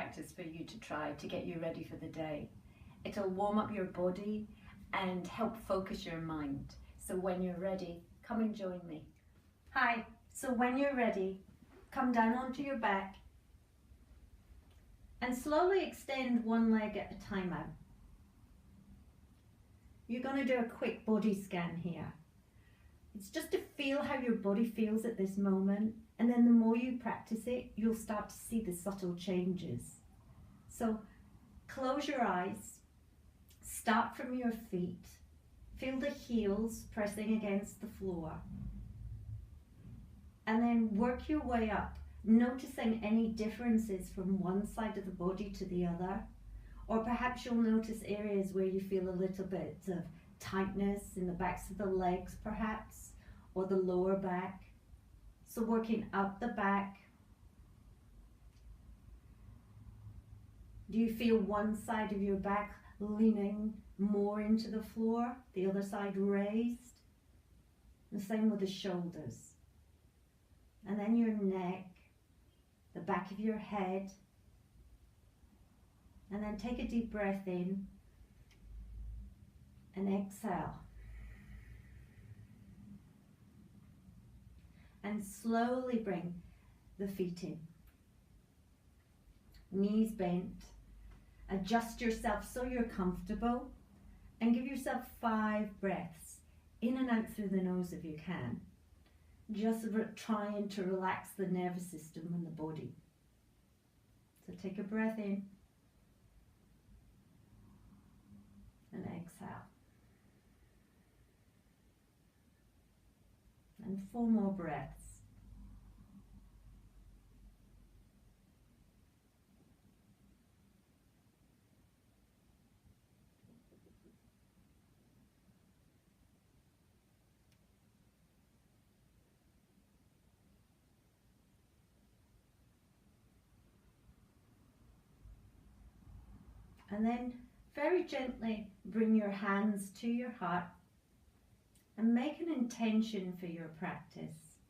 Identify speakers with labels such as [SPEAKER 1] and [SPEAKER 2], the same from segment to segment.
[SPEAKER 1] practice for you to try to get you ready for the day. It'll warm up your body and help focus your mind. So when you're ready, come and join me. Hi, so when you're ready, come down onto your back and slowly extend one leg at a time out. You're going to do a quick body scan here. It's just to feel how your body feels at this moment, and then the more you practice it, you'll start to see the subtle changes. So close your eyes, start from your feet, feel the heels pressing against the floor, and then work your way up, noticing any differences from one side of the body to the other, or perhaps you'll notice areas where you feel a little bit of tightness in the backs of the legs perhaps, or the lower back. So working up the back. Do you feel one side of your back leaning more into the floor, the other side raised? The same with the shoulders. And then your neck, the back of your head. And then take a deep breath in and exhale. And slowly bring the feet in. Knees bent. Adjust yourself so you're comfortable. And give yourself 5 breaths in and out through the nose if you can. Just trying to relax the nervous system and the body. So take a breath in. And exhale. And 4 more breaths. And then very gently bring your hands to your heart and make an intention for your practice.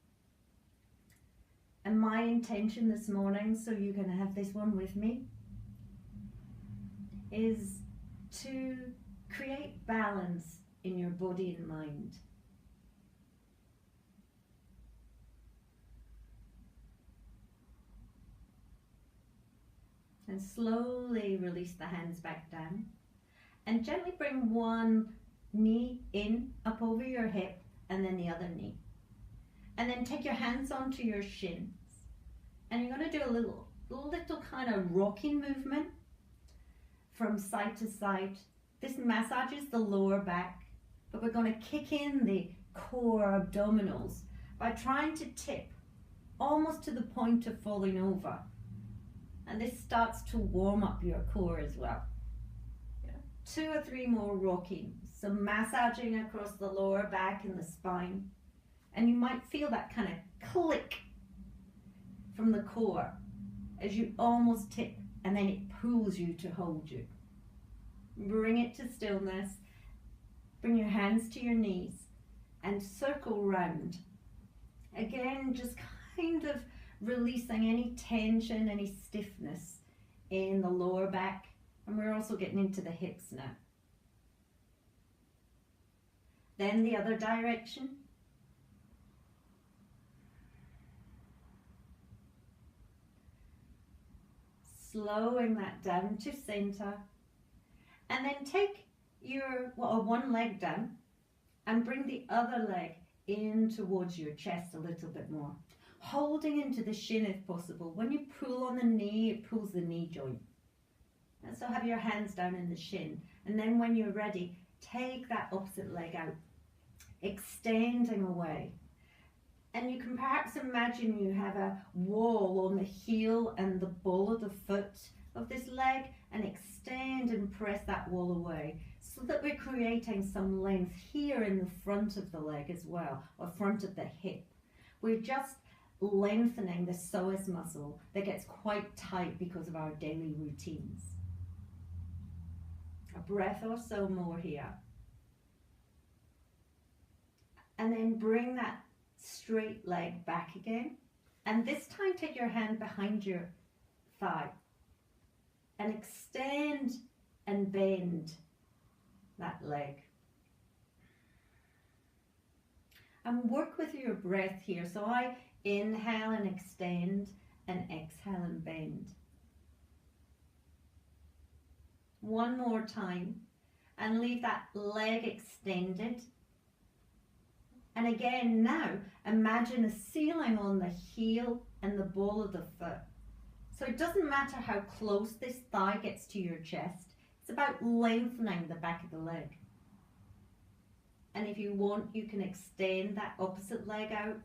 [SPEAKER 1] And my intention this morning, so you're going to have this one with me, is to create balance in your body and mind. And slowly release the hands back down. And gently bring one knee in, up over your hip, and then the other knee. And then take your hands onto your shins. And you're going to do a little kind of rocking movement from side to side. This massages the lower back, but we're going to kick in the core abdominals by trying to tip almost to the point of falling over. And this starts to warm up your core as well. 2 or 3 more rocking. So massaging across the lower back and the spine. And you might feel that kind of click from the core as you almost tip, and then it pulls you to hold you. Bring it to stillness. Bring your hands to your knees and circle round. Again, just kind of releasing any tension, any stiffness in the lower back. And we're also getting into the hips now. Then the other direction. Slowing that down to center. And then take your one leg down and bring the other leg in towards your chest a little bit more. Holding into the shin if possible. When you pull on the knee, it pulls the knee joint. And so have your hands down in the shin. And then when you're ready, take that opposite leg out, extending away. And you can perhaps imagine you have a wall on the heel and the ball of the foot of this leg, and extend and press that wall away so that we're creating some length here in the front of the leg as well, or front of the hip. We're just lengthening the psoas muscle that gets quite tight because of our daily routines. A breath or so more here. And then bring that straight leg back again. And this time take your hand behind your thigh. and extend and bend that leg. And work with your breath here. So I inhale and extend and exhale and bend. One more time, and leave that leg extended. And again now, imagine a ceiling on the heel and the ball of the foot. So it doesn't matter how close this thigh gets to your chest. It's about lengthening the back of the leg. And if you want, you can extend that opposite leg out,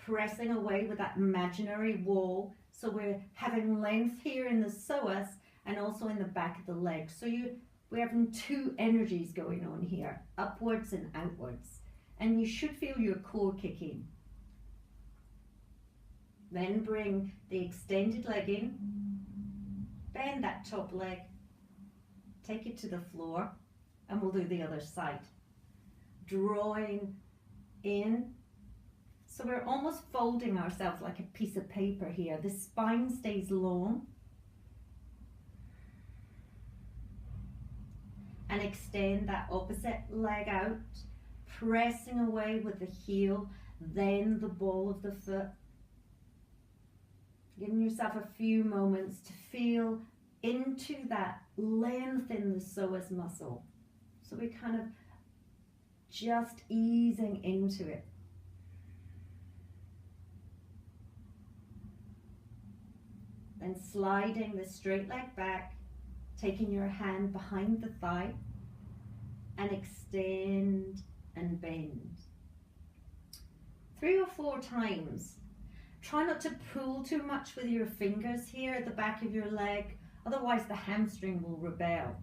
[SPEAKER 1] pressing away with that imaginary wall. So we're having length here in the psoas and also in the back of the leg. So we're having two energies going on here, upwards and outwards. And you should feel your core kick in. Then bring the extended leg in, bend that top leg, take it to the floor, and we'll do the other side. Drawing in, so we're almost folding ourselves like a piece of paper here. The spine stays long. And extend that opposite leg out, pressing away with the heel, then the ball of the foot. Giving yourself a few moments to feel into that length in the psoas muscle. So we're kind of just easing into it. Then sliding the straight leg back, taking your hand behind the thigh and extend and bend. 3 or 4 times. Try not to pull too much with your fingers here at the back of your leg, otherwise the hamstring will rebel.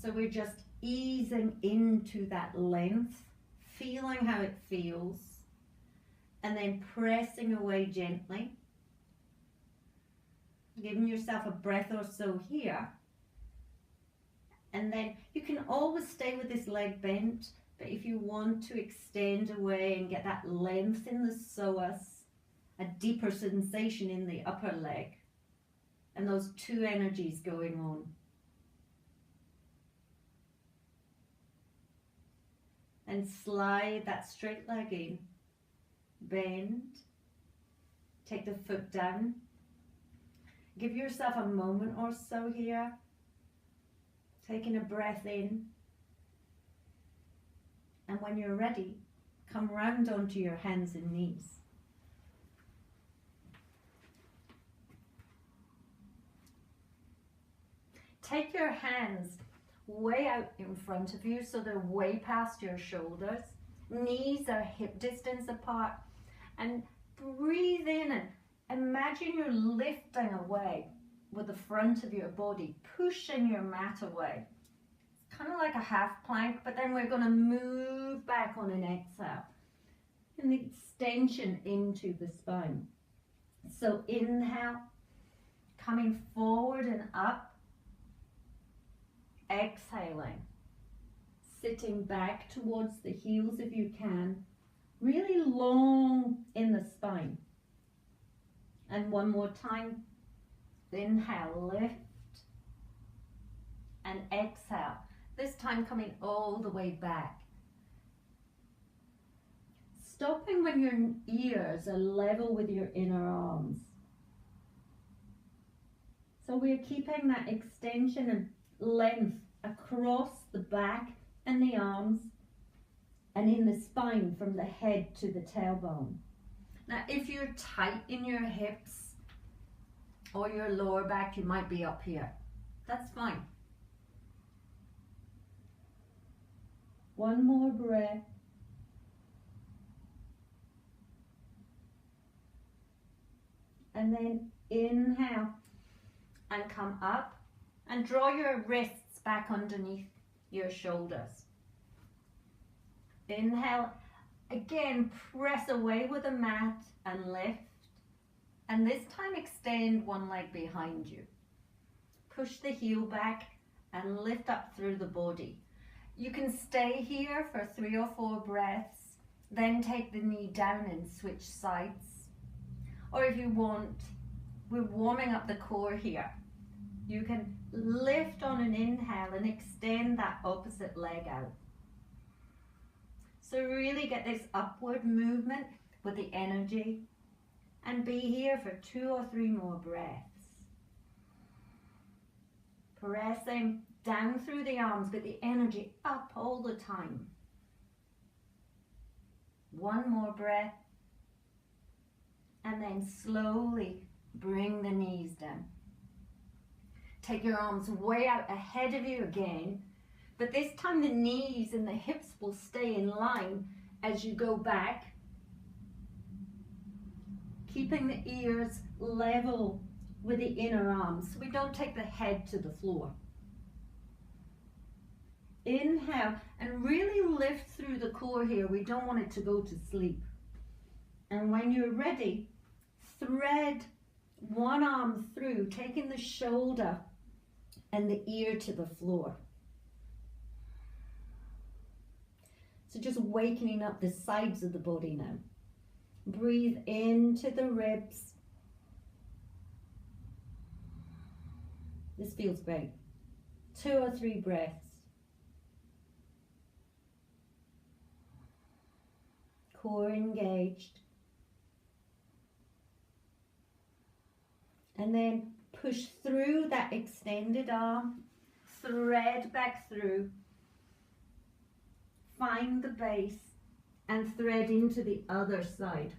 [SPEAKER 1] So we're just easing into that length, feeling how it feels, and then pressing away gently. Giving yourself a breath or so here. And then you can always stay with this leg bent, but if you want to extend away and get that length in the psoas, a deeper sensation in the upper leg, and those two energies going on. And slide that straight leg in, bend, take the foot down. Give yourself a moment or so here, taking a breath in. And when you're ready, come round onto your hands and knees. Take your hands way out in front of you so they're way past your shoulders. Knees are hip distance apart. And breathe in and imagine you're lifting away with the front of your body, pushing your mat away. It's kind of like a half plank, but then we're going to move back on an exhale. And the extension into the spine. So inhale, coming forward and up. Exhaling, sitting back towards the heels if you can, really long in the spine. And one more time, inhale, lift, and exhale, this time coming all the way back. Stopping when your ears are level with your inner arms. So we're keeping that extension and length across the back and the arms and in the spine from the head to the tailbone. Now if you're tight in your hips or your lower back, you might be up here. That's fine. One more breath. And then inhale and come up. And draw your wrists back underneath your shoulders. Inhale, again press away with the mat and lift. And this time extend one leg behind you. Push the heel back and lift up through the body. You can stay here for 3 or 4 breaths, then take the knee down and switch sides. Or if you want, we're warming up the core here. You can lift on an inhale and extend that opposite leg out. So really get this upward movement with the energy, and be here for 2 or 3 more breaths. Pressing down through the arms, but the energy up all the time. 1 more breath, and then slowly bring the knees down. Take your arms way out ahead of you again, but this time the knees and the hips will stay in line as you go back, keeping the ears level with the inner arms so we don't take the head to the floor. Inhale and really lift through the core here. We don't want it to go to sleep. And when you're ready, thread one arm through, taking the shoulder and the ear to the floor. So just wakening up the sides of the body now. Breathe into the ribs. This feels great. 2 or 3 breaths. Core engaged. And then push through that extended arm. Thread back through. Find the base and thread into the other side.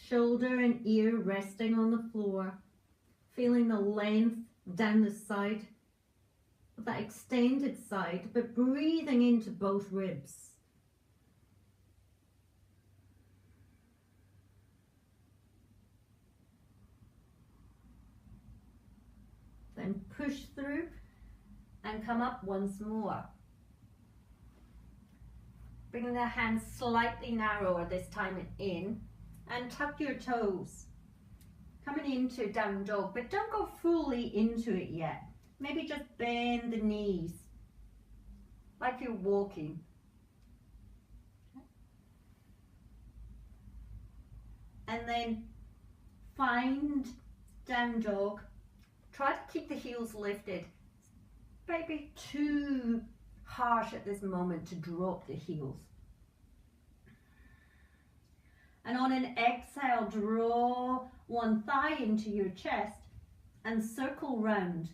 [SPEAKER 1] Shoulder and ear resting on the floor, feeling the length down the side of that extended side, but breathing into both ribs. Then push through and come up once more. Bring the hands slightly narrower this time in, and tuck your toes. Coming into down dog, but don't go fully into it yet. Maybe just bend the knees like you're walking. And then find down dog. Try to keep the heels lifted. Maybe too harsh at this moment to drop the heels. And on an exhale, draw one thigh into your chest and circle round.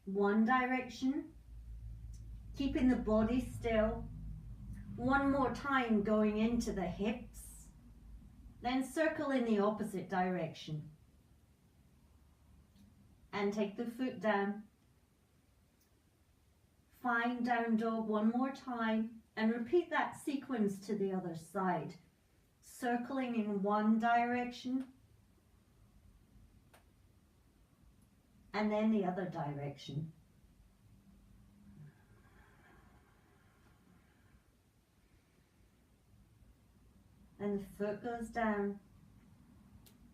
[SPEAKER 1] One direction, keeping the body still. One more time going into the hips. Then circle in the opposite direction. And take the foot down. Find down dog one more time and repeat that sequence to the other side. Circling in one direction and then the other direction. And the foot goes down.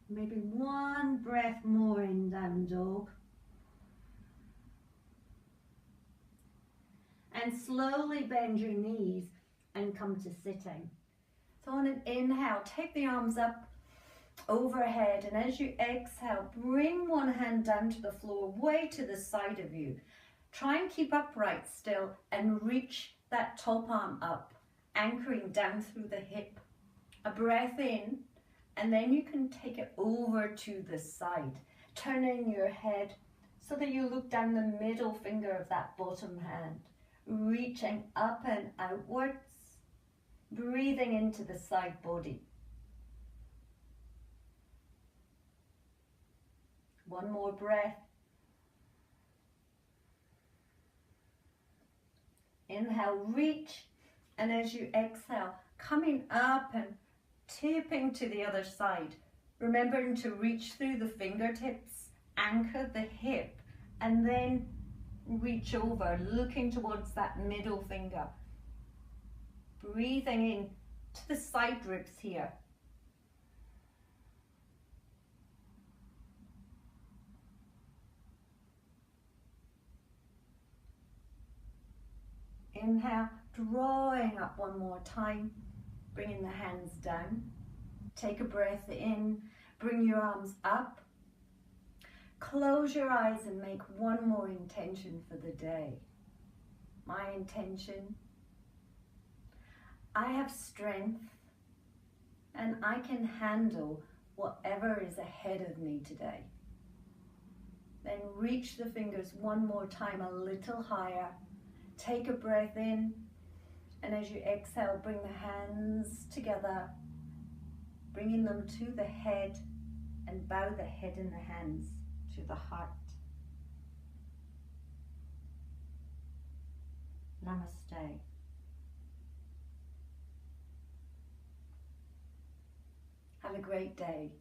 [SPEAKER 1] Maybe one breath more in down dog. And slowly bend your knees and come to sitting. So on an inhale, take the arms up overhead, and as you exhale, bring one hand down to the floor, way to the side of you. Try and keep upright still and reach that top arm up, anchoring down through the hip. A breath in, and then you can take it over to the side, turning your head so that you look down the middle finger of that bottom hand, reaching up and outwards, breathing into the side body. One more breath. Inhale, reach, and as you exhale, coming up and tipping to the other side. Remembering to reach through the fingertips, anchor the hip, and then reach over, looking towards that middle finger. Breathing in to the side ribs here. Inhale, drawing up one more time, bringing the hands down. Take a breath in, bring your arms up. Close your eyes and make one more intention for the day. My intention: I have strength and I can handle whatever is ahead of me today. Then reach the fingers one more time, a little higher. Take a breath in, and as you exhale, bring the hands together, bringing them to the head, and bow the head and the hands to the heart. Namaste. Have a great day.